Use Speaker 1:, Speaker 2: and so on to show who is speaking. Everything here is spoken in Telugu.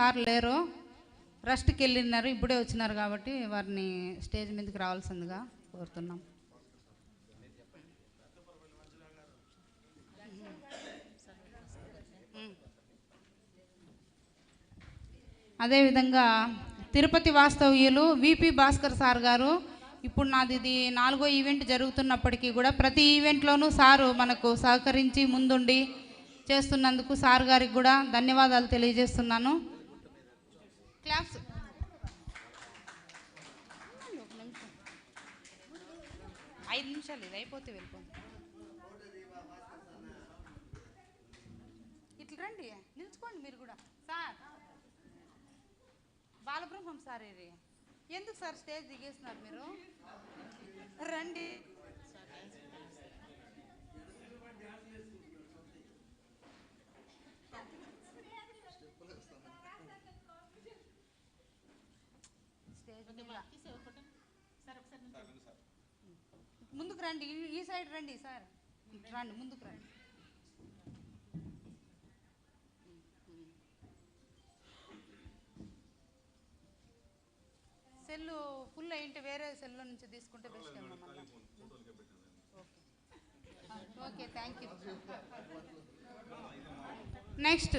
Speaker 1: సార్ లేరు, రెస్ట్కి వెళ్ళినారు, ఇప్పుడే వచ్చినారు కాబట్టి వారిని స్టేజ్ మీదకి రావాల్సిందిగా కోరుతున్నాం. అదేవిధంగా తిరుపతి వాస్తవ్యులు విపి భాస్కర్ సార్ గారు, ఇప్పుడు నాది ఇది 4వ ఈవెంట్ జరుగుతున్నప్పటికీ కూడా ప్రతి ఈవెంట్లోనూ సారు మనకు సహకరించి ముందుండి చేస్తున్నందుకు సార్ గారికి కూడా ధన్యవాదాలు తెలియజేస్తున్నాను. క్లాప్స్. 5 నిమిషాలు ఇది అయిపోతే వెళ్ళిపోండి. ఇట్లా రండి, నిల్చుకోండి మీరు కూడా. సార్ బాలబ్రహ్మం సార్, ఇది ఎందుకు సార్ స్టేజ్ దిగేస్తున్నారు మీరు? రండి. ముందుకు రండి, ఈ సైడ్ రండి సార్, రండి ముందుకు రండి. సెల్లు ఫుల్ అయింటే వేరే సెల్లో నుంచి తీసుకుంటే బెస్ట్ ఏమో. Okay, thank you. నెక్స్ట్